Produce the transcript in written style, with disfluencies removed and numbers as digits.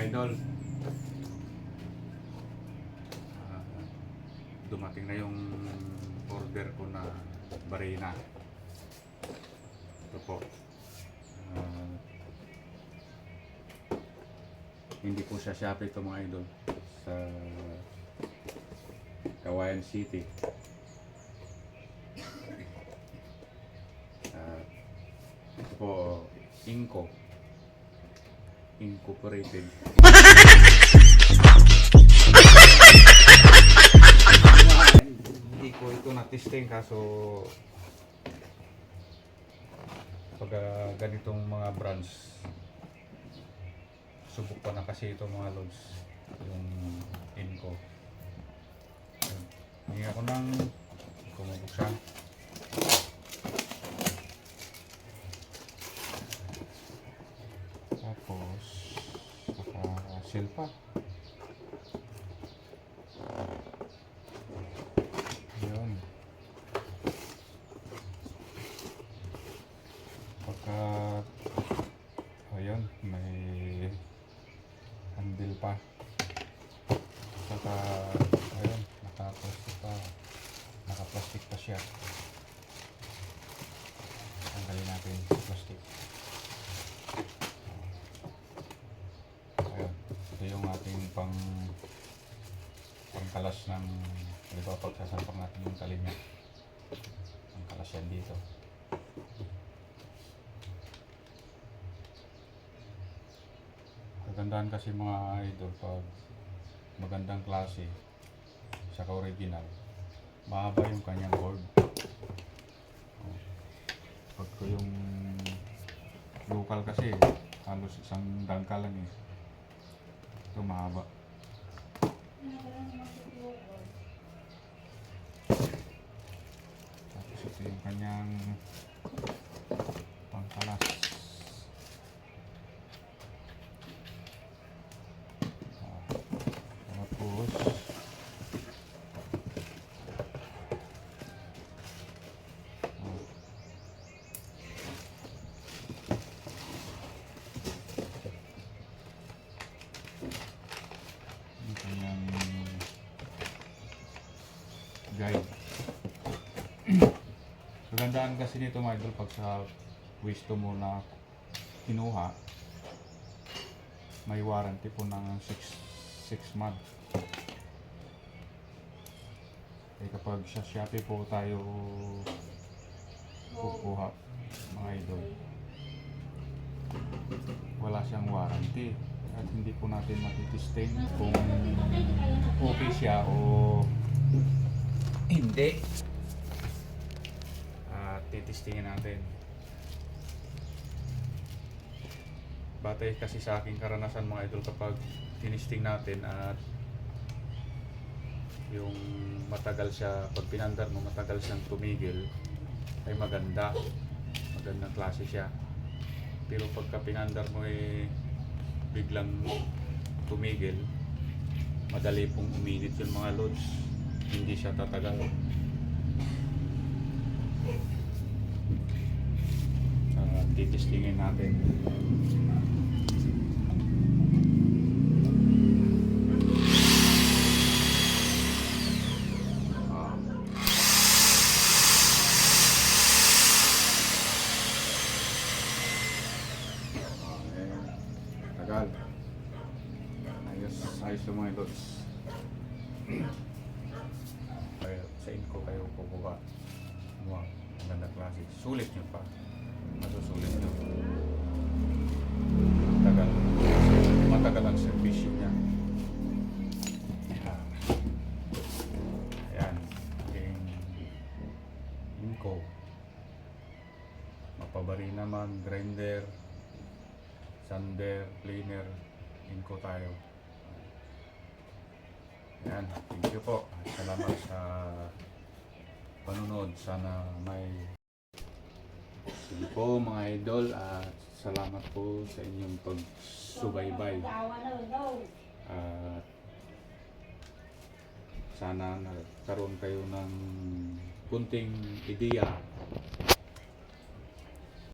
idol, ah, dumating na yung order ko na barina. Ito po. Hindi po sa Shopee ito mga idol, sa Kawayan City. Ito po, Incorporated. Hindi ko ito na-testing kaso pag ganitong mga brands subok pa na kasi ito mga lods, yung Inco. Hindi ako nang kumabuksan. Tapos naka-seal pa. Yun. Pagka ayun, may handle pa. Saka ayun, naka-plastic pa siya. Tanggalin natin yung plastic. Ayun, ito yung ating pangkalas ng, di ba, pagsasampang natin yung talim niya. Pangkalas yan dito. Kagandahan kasi mga idol, pag magandang klase saka original, mahaba yung kanyang cord. Pagka yung local kasi halos isang dangka lang eh. Ito mahaba. Tapos ito yung kanyang pangkalas. Tapos yung kanyang guide. Magandaan kasi nito mga idol, pag sa Wisto mo na kinuha, may warranty po ng 6 months. Eh kapag sa Shopee po tayo kukuha mga idol, wala siyang warranty at hindi po natin matitesting kung okay siya o hindi. At titestingin natin. Batay kasi sa aking karanasan mga idol, kapag tinisting natin at yung matagal siya, pag pinandar mo matagal siyang tumigil, ay magandang klase siya. Pero pagka pinandar mo biglang tumigil, madali pong uminit yung mga loads, hindi siya tatagal. Titestingin natin. Tagal. Ayos yung mga loads. Kaya sa Inco kayo kukuha. Wow, maganda klase. Sulit nyo pa. Masusulit nyo. Matagal ang servisyo niya. Ayan. Aking Inco. Mapabari naman, grinder, sander, planer, Inco tayo. Ayan, thank you po. Salamat sa panunod. Sana may sige po mga idol, at salamat po sa inyong pagsubaybay. At sana nagkaroon kayo ng kunting ideya